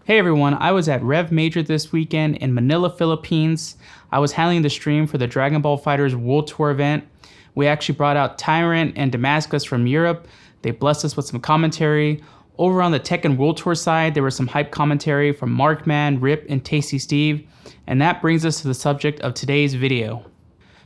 Hey everyone, I was at Rev Major this weekend in Manila, Philippines. I was handling the stream for the Dragon Ball FighterZ World Tour event. We actually brought out Tyrant and Damascus from Europe. They blessed us with some commentary. Over on the Tekken World Tour side, there was some hype commentary from Markman, Rip, and Tasty Steve. And that brings us to the subject of today's video.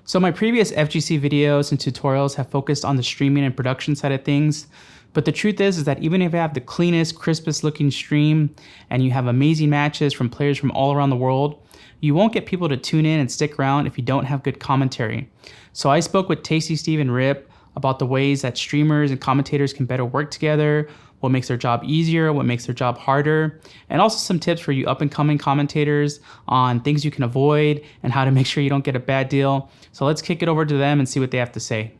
So my previous FGC videos and tutorials have focused on the streaming and production side of things. But the truth is that even if you have the cleanest, crispest looking stream and you have amazing matches from players from all around the world, you won't get people to tune in and stick around if you don't have good commentary. So I spoke with Tasty Steve and Rip about the ways that streamers and commentators can better work together, what makes their job easier, what makes their job harder, and also some tips for you up and coming commentators on things you can avoid and how to make sure you don't get a bad deal. So let's kick it over to them and see what they have to say.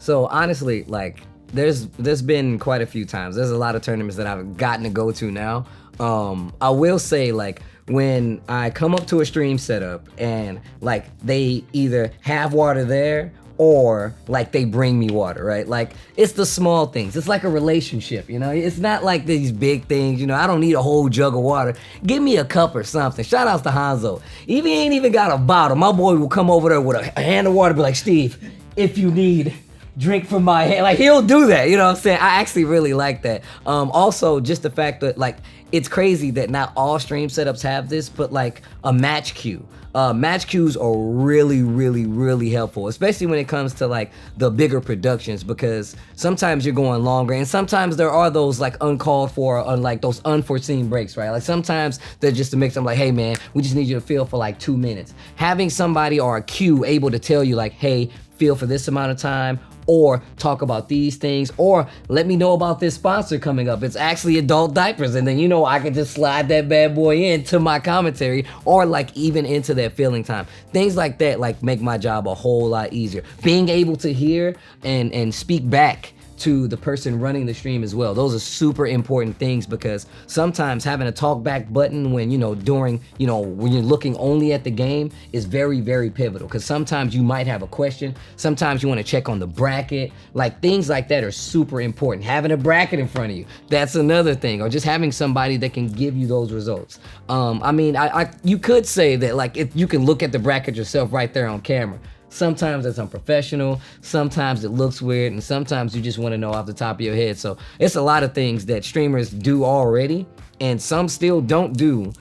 So honestly, like there's been quite a few times. There's a lot of tournaments that I've gotten to go to now. I will say, like, when I come up to a stream setup and like they either have water there or like they bring me water, right? Like it's the small things. It's like a relationship, you know? It's not like these big things, you know, I don't need a whole jug of water. Give me a cup or something. Shout outs to Hanzo. If he ain't even got a bottle, my boy will come over there with a hand of water, be like, Steve, if you need, drink from my hand. Like he'll do that, you know what I'm saying? I actually really like that. Also, just the fact that like, it's crazy that not all stream setups have this, but like a match queue. Match queues are really, really, really helpful, especially when it comes to like the bigger productions, because sometimes you're going longer and sometimes there are those like uncalled for, like those unforeseen breaks, right? Like sometimes they're just to make something like, hey man, we just need you to feel for like 2 minutes. Having somebody or a queue able to tell you like, hey, feel for this amount of time, or talk about these things, or let me know about this sponsor coming up. It's actually adult diapers, and then you know I can just slide that bad boy into my commentary, or like even into that filling time. Things like that like make my job a whole lot easier. Being able to hear and speak back to the person running the stream as well. Those are super important things, because sometimes having a talk back button when, you know, during, you know, when you're looking only at the game is very, very pivotal, because sometimes you might have a question, sometimes you want to check on the bracket, like things like that are super important. Having a bracket in front of you, that's another thing, or just having somebody that can give you those results. I mean, you could say that like if you can look at the bracket yourself right there on camera. Sometimes it's unprofessional, sometimes it looks weird, and sometimes you just want to know off the top of your head. So it's a lot of things that streamers do already, and some still don't do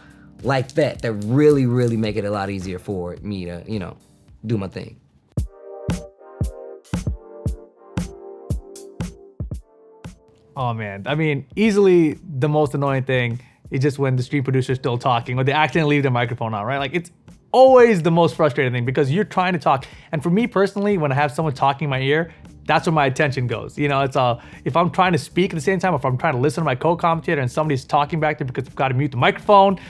like that really, really make it a lot easier for me to, you know, do my thing. Oh man, I mean, easily the most annoying thing is just when the stream producer's still talking or they accidentally leave their microphone on, right? Like it's always the most frustrating thing, because you're trying to talk. And for me personally, when I have someone talking in my ear, that's where my attention goes. You know, it's if I'm trying to speak at the same time, if I'm trying to listen to my co-commentator and somebody's talking back there because I've got to mute the microphone,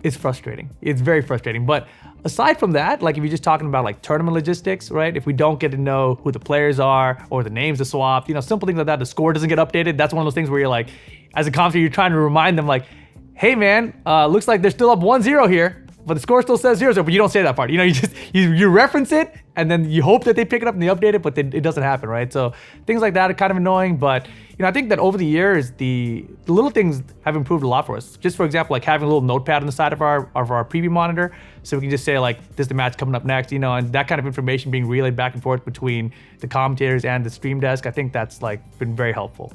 it's frustrating. It's very frustrating. But aside from that, like if you're just talking about like tournament logistics, right? If we don't get to know who the players are or the names are swapped, you know, simple things like that, the score doesn't get updated. That's one of those things where you're like, as a commentator, you're trying to remind them like, hey man, looks like they're still up 1-0 here, but the score still says 0-0, but you don't say that part. You know, you reference it and then you hope that they pick it up and they update it, but it doesn't happen, right? So things like that are kind of annoying, but you know, I think that over the years, the little things have improved a lot for us. Just for example, like having a little notepad on the side of our preview monitor, so we can just say like, this is the match coming up next, you know, and that kind of information being relayed back and forth between the commentators and the stream desk. I think that's like been very helpful.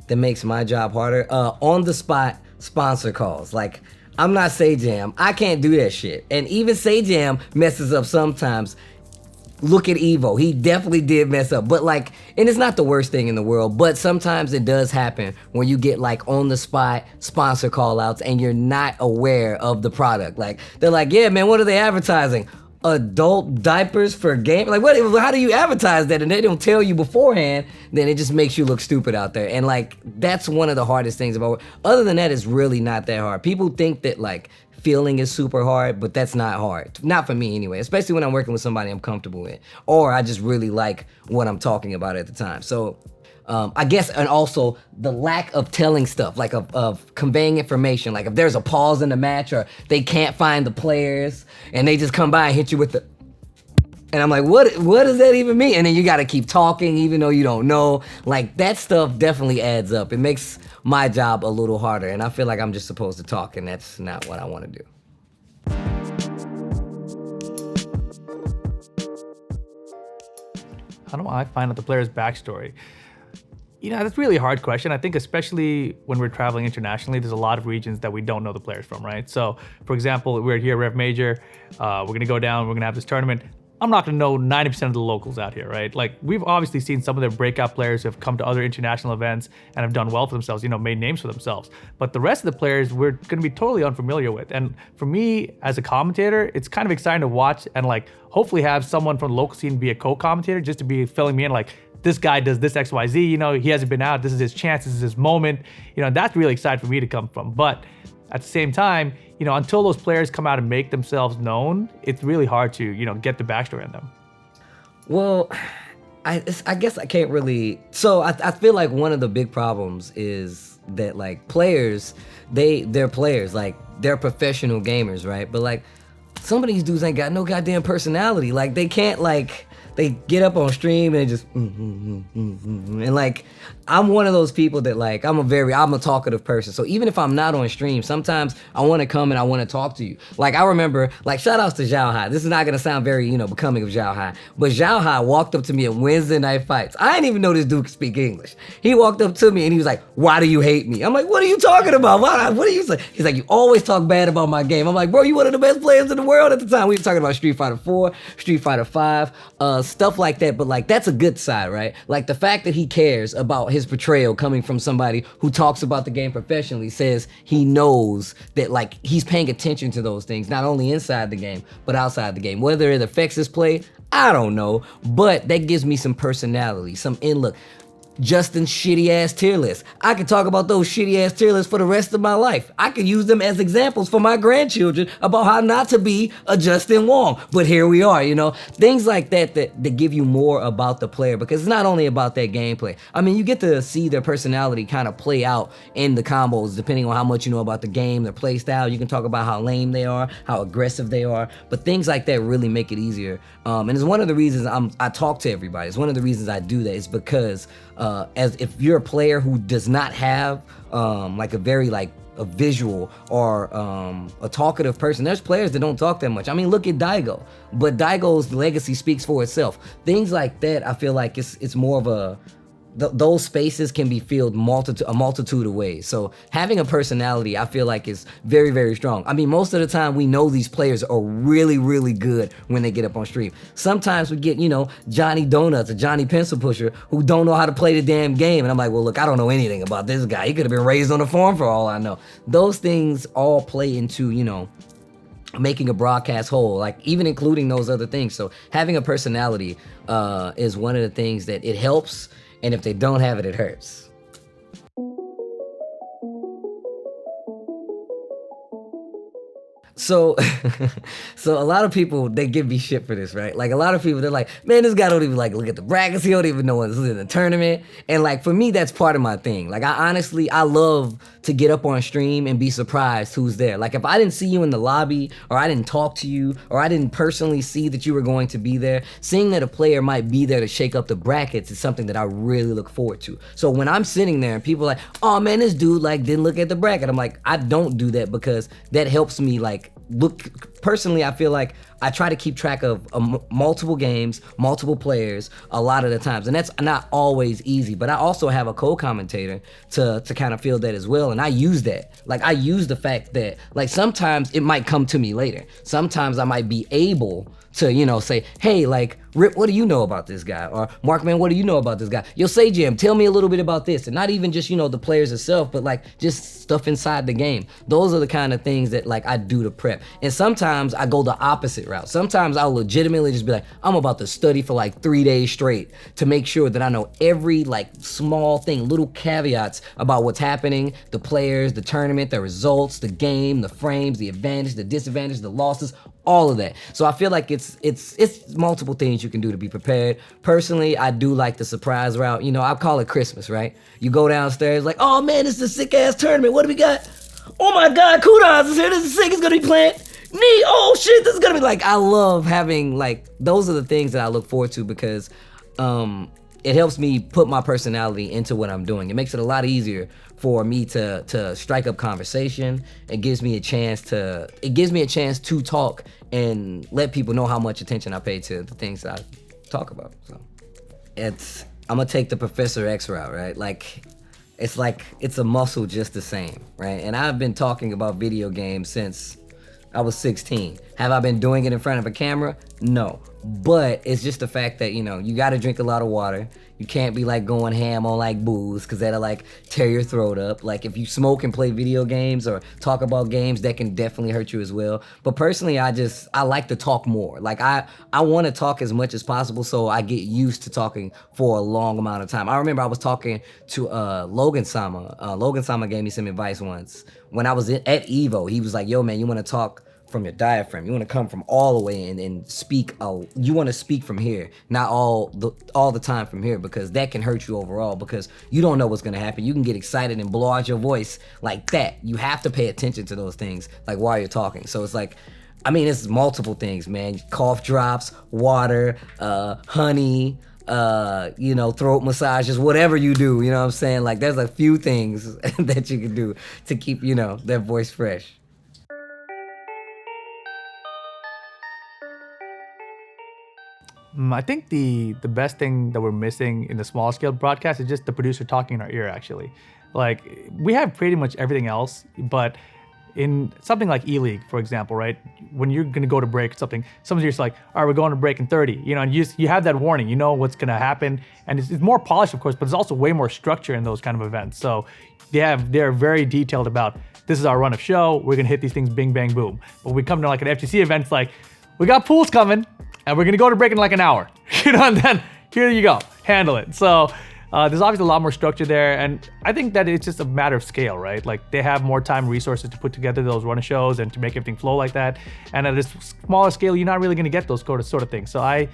That makes my job harder. On the spot sponsor calls, like, I'm not Sajam. I can't do that shit. And even Sajam messes up sometimes. Look at Evo. He definitely did mess up. But like, and it's not the worst thing in the world, but sometimes it does happen when you get like on the spot sponsor call outs and you're not aware of the product. Like, they're like, yeah, man, what are they advertising? Adult diapers for game? Like, what? How do you advertise that and they don't tell you beforehand? Then it just makes you look stupid out there. And like, that's one of the hardest things about it. Other than that, it's really not that hard. People think that like feeling is super hard, but that's not hard. Not for me anyway, especially when I'm working with somebody I'm comfortable with, or I just really like what I'm talking about at the time. So I guess, and also the lack of telling stuff, like of conveying information. Like if there's a pause in the match or they can't find the players and they just come by and hit you with the, And I'm like, what does that even mean? And then you got to keep talking even though you don't know. Like, that stuff definitely adds up. It makes my job a little harder. And I feel like I'm just supposed to talk, and that's not what I want to do. How do I find out the player's backstory? That's really a hard question. I think especially when we're traveling internationally, there's a lot of regions that we don't know the players from, right? So, for example, we're here at Rev Major. We're going to go down. We're going to have this tournament. I'm not going to know 90% of the locals out here, right? Like, we've obviously seen some of their breakout players who have come to other international events and have done well for themselves, made names for themselves. But the rest of the players we're going to be totally unfamiliar with. And for me, as a commentator, it's kind of exciting to watch and like hopefully have someone from the local scene be a co-commentator just to be filling me in like, this guy does this XYZ, he hasn't been out, this is his chance, this is his moment. That's really exciting for me to come from. But at the same time, until those players come out and make themselves known, it's really hard to, get the backstory on them. Well, I guess I can't really. So I feel like one of the big problems is that like players, they're players, like they're professional gamers, right? But like some of these dudes ain't got no goddamn personality. Like they can't they get up on stream and they just and like I'm one of those people that like I'm a talkative person. So even if I'm not on stream, sometimes I want to come and I want to talk to you. Like I remember, like shout outs to Zhao Hai. This is not gonna sound very becoming of Zhao Hai, but Zhao Hai walked up to me at Wednesday Night Fights. I didn't even know this dude could speak English. He walked up to me and he was like, "Why do you hate me?" I'm like, "What are you talking about? What are you saying?" He's like, "You always talk bad about my game." I'm like, "Bro, you one of the best players in the world at the time." We were talking about Street Fighter 4, Street Fighter 5, stuff like that. But like that's a good side, right? Like the fact that he cares about his portrayal coming from somebody who talks about the game professionally says he knows that like he's paying attention to those things, not only inside the game, but outside the game. Whether it affects his play, I don't know, but that gives me some personality, some in-look. Justin's shitty ass tier list. I could talk about those shitty ass tier lists for the rest of my life. I could use them as examples for my grandchildren about how not to be a Justin Wong. But here we are, things like that give you more about the player, because it's not only about that gameplay. I mean, you get to see their personality kind of play out in the combos depending on how much you know about the game, their play style. You can talk about how lame they are, how aggressive they are, but things like that really make it easier. And it's one of the reasons I talk to everybody. It's one of the reasons I do that is because as if you're a player who does not have like a very like a visual or a talkative person, there's players that don't talk that much. I mean, look at Daigo, but Daigo's legacy speaks for itself. Things like that, I feel like it's more of a those spaces can be filled a multitude of ways. So having a personality, I feel like is very, very strong. I mean, most of the time we know these players are really, really good when they get up on stream. Sometimes we get, Johnny Donuts or Johnny Pencil Pusher who don't know how to play the damn game. And I'm like, well, look, I don't know anything about this guy. He could have been raised on the farm for all I know. Those things all play into, making a broadcast whole, like even including those other things. So having a personality is one of the things that it helps. And if they don't have it, it hurts. So a lot of people, they give me shit for this, right? Like a lot of people, they're like, man, this guy don't even like look at the brackets. He don't even know what's in the tournament. And like, for me, that's part of my thing. Like I love to get up on stream and be surprised who's there. Like if I didn't see you in the lobby, or I didn't talk to you, or I didn't personally see that you were going to be there, seeing that a player might be there to shake up the brackets is something that I really look forward to. So when I'm sitting there and people are like, oh man, this dude like didn't look at the bracket, I'm like, I don't do that because that helps me like look. Personally, I feel like I try to keep track of multiple games, multiple players a lot of the times, and that's not always easy, but I also have a co-commentator to kind of feel that as well, and I use that. Like I use the fact that like sometimes it might come to me later. Sometimes I might be able to, say, hey, like, Rip, what do you know about this guy? Or Mark, man, what do you know about this guy? Yo, say, Jim, tell me a little bit about this. And not even just, the players itself, but like just stuff inside the game. Those are the kind of things that like I do to prep. And sometimes I go the opposite route. Sometimes I'll legitimately just be like, I'm about to study for like 3 days straight to make sure that I know every like small thing, little caveats about what's happening, the players, the tournament, the results, the game, the frames, the advantage, the disadvantage, the losses, all of that. So I feel like it's multiple things you can do to be prepared. Personally, I do like the surprise route. I call it Christmas, right? You go downstairs like, oh man, it's a sick ass tournament. What do we got? Oh my God, Kudons is here. This is sick. It's gonna be playing. neat, oh shit, this is gonna be like, I love having like, those are the things that I look forward to because it helps me put my personality into what I'm doing. It makes it a lot easier for me to strike up conversation. It gives me a chance to talk and let people know how much attention I pay to the things that I talk about. So I'm gonna take the Professor X route, right? Like it's a muscle just the same, right? And I've been talking about video games since I was 16. Have I been doing it in front of a camera? No. But it's just the fact that, you gotta drink a lot of water. You can't be like going ham on like booze because that'll like tear your throat up. Like if you smoke and play video games or talk about games, that can definitely hurt you as well. But personally, I like to talk more. Like I want to talk as much as possible so I get used to talking for a long amount of time. I remember I was talking to Logan Sama. Logan Sama gave me some advice once. When I was at EVO, he was like, yo man, you want to talk from your diaphragm. You want to come from all the way and speak. You want to speak from here, not all the time from here, because that can hurt you overall because you don't know what's going to happen. You can get excited and blow out your voice like that. You have to pay attention to those things like while you're talking. So it's like, it's multiple things, man. Cough drops, water, honey, throat massages, whatever you do, you know what I'm saying? Like there's a few things that you can do to keep, that voice fresh. I think the best thing that we're missing in the small scale broadcast is just the producer talking in our ear, actually. Like, we have pretty much everything else, but in something like E-League, for example, right? When you're gonna go to break or something, someone's just like, all right, we're going to break in 30, and you have that warning, you know what's gonna happen. And it's more polished, of course, but there's also way more structure in those kind of events. So they're very detailed about, this is our run of show, we're gonna hit these things bing, bang, boom. But we come to like an FGC event, it's like, we got pools coming, and we're gonna go to break in like an hour, and then here you go, handle it. So there's obviously a lot more structure there, and I think that it's just a matter of scale, right? Like they have more time and resources to put together those run of shows and to make everything flow like that. And at a smaller scale, you're not really gonna get those sort of things. So I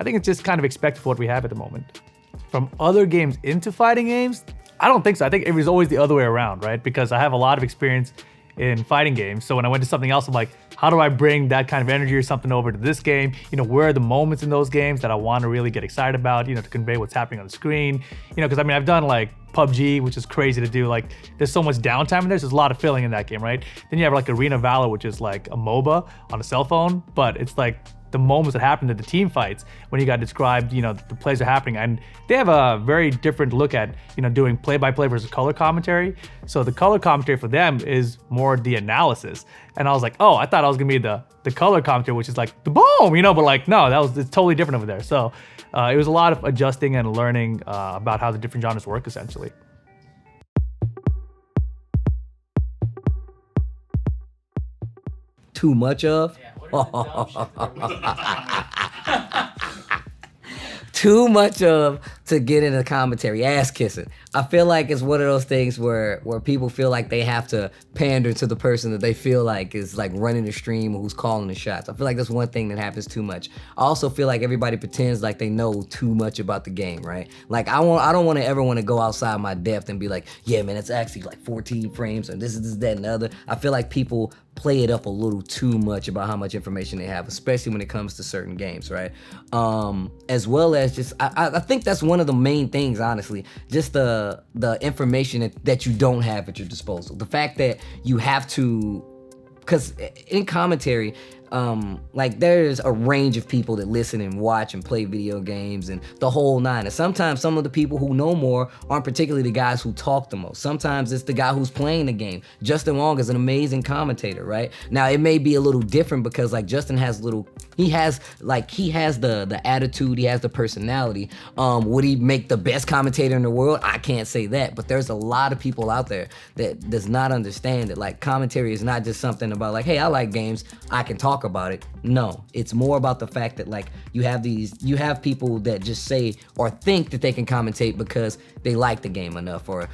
think it's just kind of expected for what we have at the moment. From other games into fighting games, I don't think so. I think it was always the other way around, right? Because I have a lot of experience in fighting games. So when I went to something else, I'm like, how do I bring that kind of energy or something over to this game? Where are the moments in those games that I want to really get excited about, to convey what's happening on the screen? Because I've done like PUBG, which is crazy to do. Like there's so much downtime in there. There's a lot of filling in that game, right? Then you have like Arena of Valor, which is like a MOBA on a cell phone, but it's like the moments that happen at the team fights when you got described, the plays are happening. And they have a very different look at, doing play-by-play versus color commentary. So the color commentary for them is more the analysis. And I was like, oh, I thought I was gonna be the color commentary, which is like the boom, but like, no, it's totally different over there. So it was a lot of adjusting and learning about how the different genres work, essentially. Too much of? Too much of to get into commentary, ass kissing. I feel like it's one of those things where people feel like they have to pander to the person that they feel like is like running the stream or who's calling the shots. I feel like that's one thing that happens too much. I also feel like everybody pretends like they know too much about the game, right? Like I don't want to ever want to go outside my depth and be like, yeah, man, it's actually like 14 frames and this, that, and the other. I feel like people play it up a little too much about how much information they have, especially when it comes to certain games, right? As well as just, I think that's one of the main things, honestly, just the information that you don't have at your disposal. The fact that you have to, because in commentary, like there's a range of people that listen and watch and play video games and the whole nine. And sometimes some of the people who know more aren't particularly the guys who talk the most. Sometimes it's the guy who's playing the game. Justin Wong is an amazing commentator, right? Now it may be a little different because like Justin has he has the attitude, he has the personality. Would he make the best commentator in the world? I can't say that, but there's a lot of people out there that does not understand that like commentary is not just something about like, hey, I like games, I can talk about it. No, it's more about the fact that like you have people that just say or think that they can commentate because they like the game enough or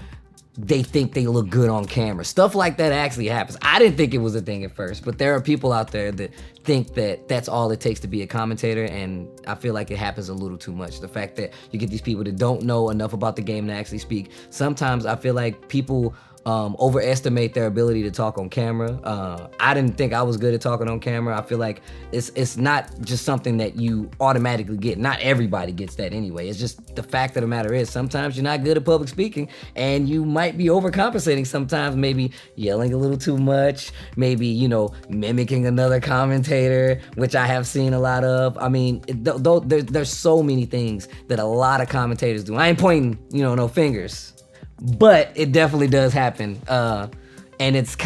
they think they look good on camera. Stuff like that actually happens. I didn't think it was a thing at first, but there are people out there that think that that's all it takes to be a commentator, and I feel like it happens a little too much. The fact that you get these people that don't know enough about the game to actually speak. Sometimes I feel like people overestimate their ability to talk on camera. I didn't think I was good at talking on camera. I feel like it's not just something that you automatically get. Not everybody gets that anyway. It's just the fact of the matter is sometimes you're not good at public speaking, and you might be overcompensating sometimes, maybe yelling a little too much, maybe, mimicking another commentator, which I have seen a lot of. I mean, there's so many things that a lot of commentators do. I ain't pointing, no fingers. But it definitely does happen, and it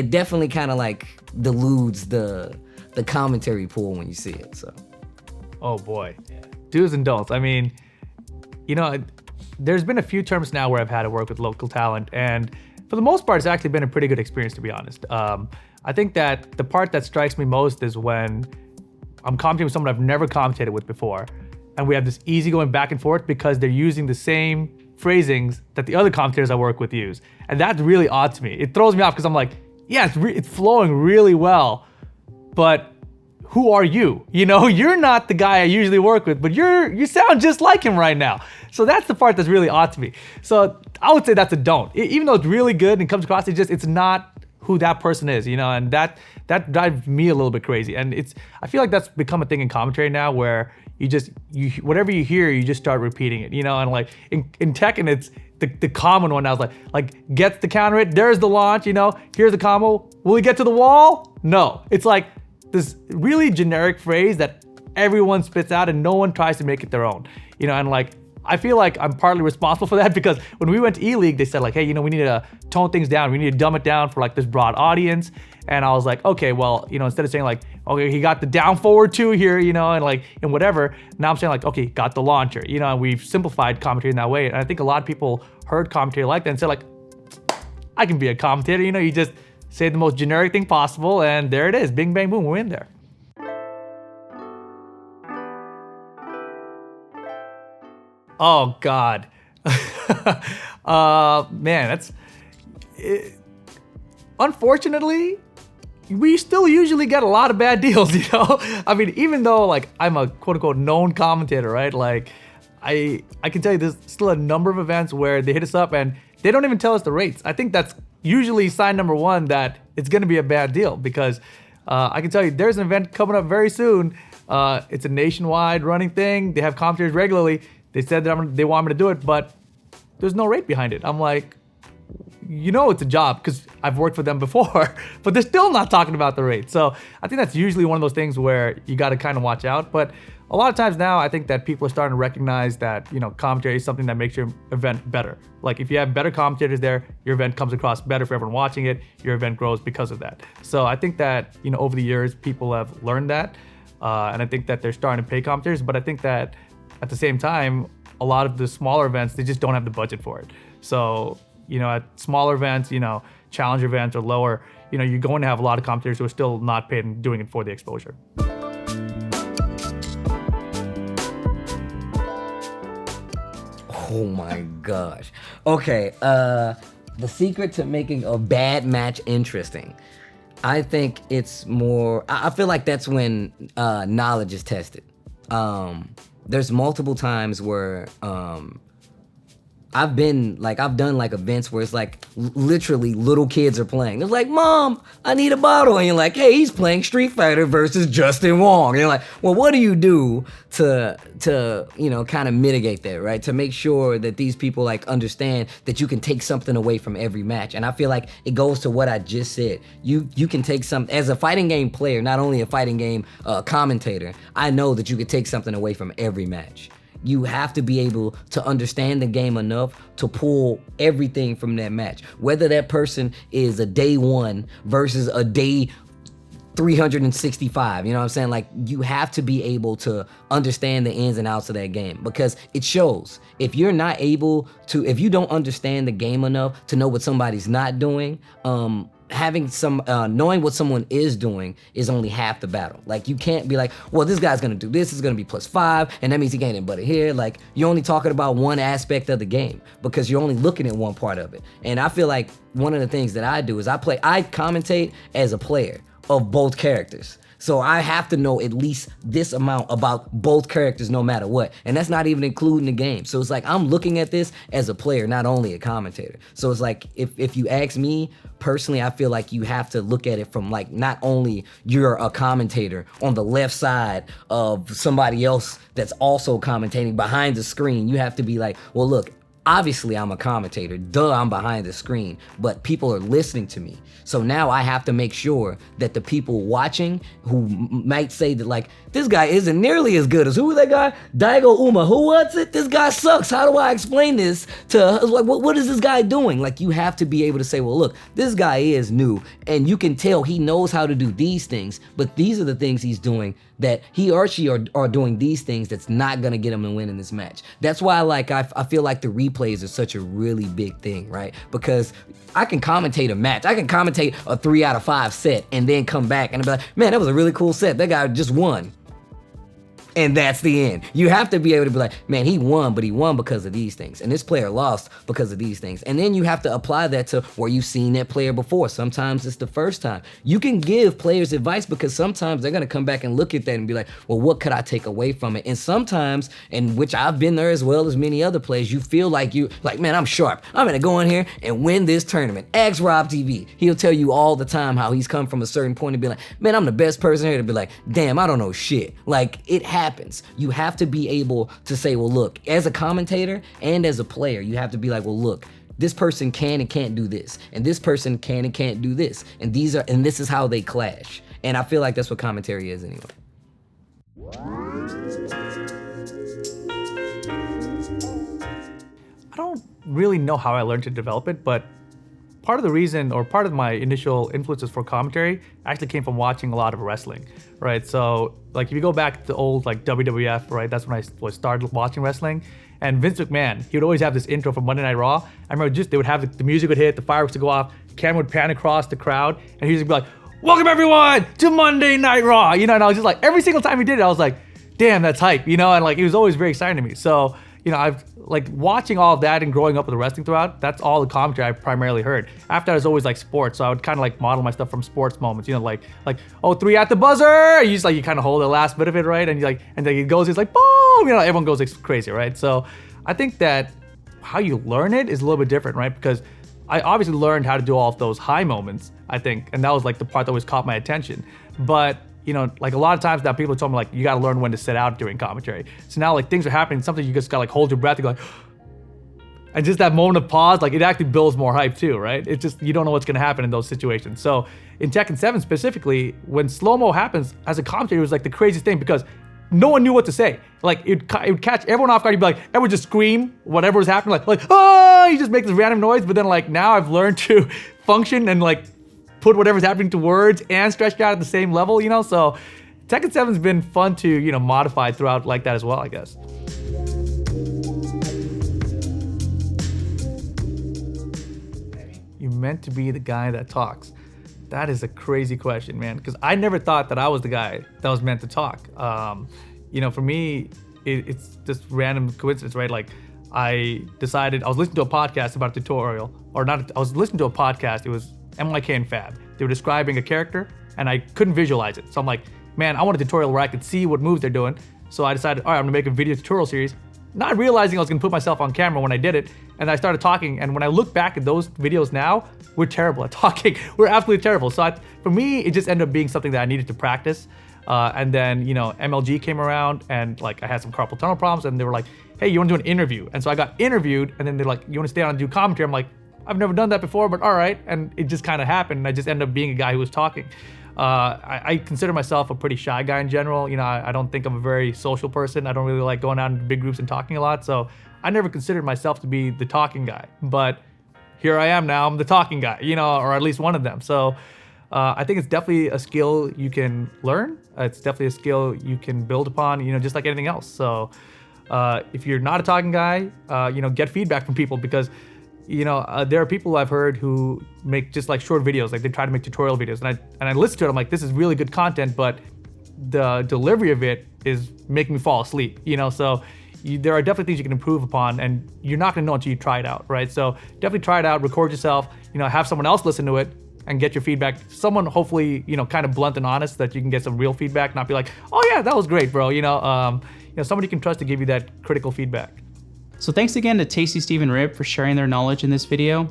definitely kind of like deludes the commentary pool when you see it. So, oh boy, do's and don'ts. I mean, there's been a few terms now where I've had to work with local talent, and for the most part, it's actually been a pretty good experience, to be honest. I think that the part that strikes me most is when I'm commentating with someone I've never commentated with before, and we have this easygoing back and forth because they're using the same phrasings that the other commentators I work with use. And that's really odd to me. It throws me off because I'm like, yeah, it's flowing really well, but who are you? You're not the guy I usually work with, but you sound just like him right now. So that's the part that's really odd to me. So I would say that's a don't. Even though it's really good and it comes across, it's not who that person is, and that drives me a little bit crazy. And I feel like that's become a thing in commentary now where you whatever you hear, you just start repeating it, and like in Tekken, it's the common one now is like gets the counter hit, there's the launch, here's the combo, will he get to the wall? No. It's like this really generic phrase that everyone spits out and no one tries to make it their own, and like I feel like I'm partly responsible for that because when we went to E-League, they said like, hey, we need to tone things down. We need to dumb it down for like this broad audience. And I was like, okay, well, instead of saying like, okay, he got the down forward two here, and whatever. Now I'm saying like, okay, got the launcher, and we've simplified commentary in that way. And I think a lot of people heard commentary like that and said like, I can be a commentator. You just say the most generic thing possible and there it is. Bing, bang, boom, we're in there. Oh God, man, that's unfortunately, we still usually get a lot of bad deals, I mean, even though like I'm a quote unquote known commentator, right? Like I can tell you there's still a number of events where they hit us up and they don't even tell us the rates. I think that's usually sign number one that it's gonna be a bad deal because I can tell you there's an event coming up very soon. It's a nationwide running thing. They have commentators regularly. They said that they want me to do it, but there's no rate behind it. I'm like, it's a job because I've worked for them before, but they're still not talking about the rate. So I think that's usually one of those things where you got to kind of watch out. But a lot of times now, I think that people are starting to recognize that, commentary is something that makes your event better. Like if you have better commentators there, your event comes across better for everyone watching it. Your event grows because of that. So I think that, over the years, people have learned that. And I think that they're starting to pay commentators, but I think that at the same time, a lot of the smaller events, they just don't have the budget for it. So, at smaller events, challenger events or lower, you're going to have a lot of commentators who are still not paid and doing it for the exposure. Oh my gosh. Okay, the secret to making a bad match interesting. I think it's more, I feel like that's when knowledge is tested. There's multiple times where I've done like events where it's like literally little kids are playing. It's like, Mom, I need a bottle. And you're like, hey, he's playing Street Fighter versus Justin Wong. And you're like, well, what do you do to kind of mitigate that, right? To make sure that these people like understand that you can take something away from every match. And I feel like it goes to what I just said. You can take some, as a fighting game player, not only a fighting game commentator, I know that you could take something away from every match. You have to be able to understand the game enough to pull everything from that match. Whether that person is a day 1 versus a day 365, you know what I'm saying? Like, you have to be able to understand the ins and outs of that game because it shows. If you're not able to, if you don't understand the game enough to know what somebody's not doing, having some knowing what someone is doing is only half the battle. Like, you can't be like, well, this guy's gonna do this, is gonna be +5, and that means he can't input it here. Like, you're only talking about one aspect of the game because you're only looking at one part of it. And I feel like one of the things that I do is I commentate as a player of both characters. So I have to know at least this amount about both characters no matter what. And that's not even including the game. So it's like I'm looking at this as a player, not only a commentator. So it's like if you ask me personally, I feel like you have to look at it from like not only you're a commentator on the left side of somebody else that's also commentating behind the screen. You have to be like, well, look, obviously I'm a commentator, I'm behind the screen, but people are listening to me. So now I have to make sure that the people watching who might say that like, this guy isn't nearly as good as, who was that guy? Daigo Uma, who was it? This guy sucks. How do I explain this to, like, what is this guy doing? Like, you have to be able to say, well, look, this guy is new and you can tell he knows how to do these things, but these are the things he's doing that he or she are doing these things that's not gonna get him to win in this match. That's why like I feel like the replays are such a really big thing, right? Because I can commentate a match. I can commentate a 3 out of 5 set and then come back and be like, man, that was a really cool set. That guy just won. And that's the end. You have to be able to be like, man, he won, but he won because of these things. And this player lost because of these things. And then you have to apply that to where you've seen that player before. Sometimes it's the first time. You can give players advice because sometimes they're gonna come back and look at that and be like, well, what could I take away from it? And sometimes, and which I've been there as well as many other players, you feel like man, I'm sharp. I'm gonna go in here and win this tournament. Ask Rob TV. He'll tell you all the time how he's come from a certain point and be like, man, I'm the best person here, to be like, damn, I don't know shit. Like, it happens. You have to be able to say, well, look, as a commentator and as a player, you have to be like, well, look, this person can and can't do this, and this person can and can't do this, and this is how they clash. And I feel like that's what commentary is anyway. I don't really know how I learned to develop it, but part of the reason, or part of my initial influences for commentary actually came from watching a lot of wrestling, right? So like if you go back to old like WWF, right? That's when I started watching wrestling. And Vince McMahon, he would always have this intro from Monday Night Raw. I remember they would have the music would hit, the fireworks would go off, camera would pan across the crowd, and he would be like, welcome everyone to Monday Night Raw, and I was just like, every single time he did it, I was like, damn, that's hype, and like it was always very exciting to me. So, I've like watching all of that and growing up with the wrestling throughout, that's all the commentary I primarily heard. After that, it was always like sports, so I would kind of like model my stuff from sports moments, like, oh, 3 at the buzzer, you kind of hold the last bit of it, right? And and then it goes, it's like, boom, everyone goes like crazy, right? So I think that how you learn it is a little bit different, right? Because I obviously learned how to do all of those high moments, I think, and that was like the part that always caught my attention. But like a lot of times now people told me like, you gotta learn when to sit out during commentary. So now like things are happening, sometimes you just gotta like hold your breath and go like, and just that moment of pause, like it actually builds more hype too, right? It's just, you don't know what's gonna happen in those situations. So in Tekken 7 specifically, when slow-mo happens, as a commentator, it was like the craziest thing because no one knew what to say. Like it would catch everyone off guard. You'd be like, everyone just scream whatever was happening, like, oh, you just make this random noise. But then like now I've learned to function and like put whatever's happening to words and stretch it out at the same level, So Tekken 7's been fun to, modify throughout like that as well, I guess. You meant to be the guy that talks. That is a crazy question, man, because I never thought that I was the guy that was meant to talk. For me, it's just random coincidence, right? Like I decided, I was listening to a podcast about a tutorial, I was listening to a podcast, it was MYK and Fab. They were describing a character and I couldn't visualize it. So I'm like, man, I want a tutorial where I could see what moves they're doing. So I decided, all right, I'm gonna make a video tutorial series, not realizing I was gonna put myself on camera when I did it. And I started talking, and when I look back at those videos now, we're terrible at talking. We're absolutely terrible. So for me, it just ended up being something that I needed to practice. And then, MLG came around and like I had some carpal tunnel problems and they were like, hey, you wanna do an interview? And so I got interviewed and then they're like, you wanna stay on and do commentary? I'm like, I've never done that before, but all right. And it just kind of happened. And I just ended up being a guy who was talking. I consider myself a pretty shy guy in general. I don't think I'm a very social person. I don't really like going out in big groups and talking a lot. So I never considered myself to be the talking guy. But here I am now. I'm the talking guy, or at least one of them. So I think it's definitely a skill you can learn. It's definitely a skill you can build upon, just like anything else. So if you're not a talking guy, get feedback from people because there are people I've heard who make just like short videos, like they try to make tutorial videos, and I listen to it. I'm like, this is really good content, but the delivery of it is making me fall asleep. So there are definitely things you can improve upon, and you're not gonna know until you try it out, right? So definitely try it out, record yourself, have someone else listen to it, and get your feedback. Someone hopefully, kind of blunt and honest, that you can get some real feedback, not be like, oh yeah, that was great, bro. Somebody you can trust to give you that critical feedback. So thanks again to Tasty Steve and Rip for sharing their knowledge in this video.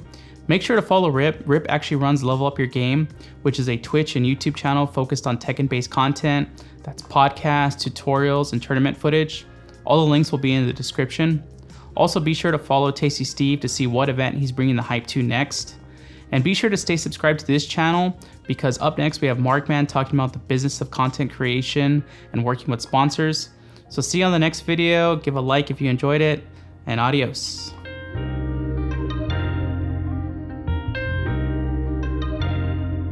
Make sure to follow Rip. Rip actually runs Level Up Your Game, which is a Twitch and YouTube channel focused on Tekken-based content. That's podcasts, tutorials, and tournament footage. All the links will be in the description. Also, be sure to follow Tasty Steve to see what event he's bringing the hype to next. And be sure to stay subscribed to this channel, because up next we have Markman talking about the business of content creation and working with sponsors. So see you on the next video. Give a like if you enjoyed it, and adios.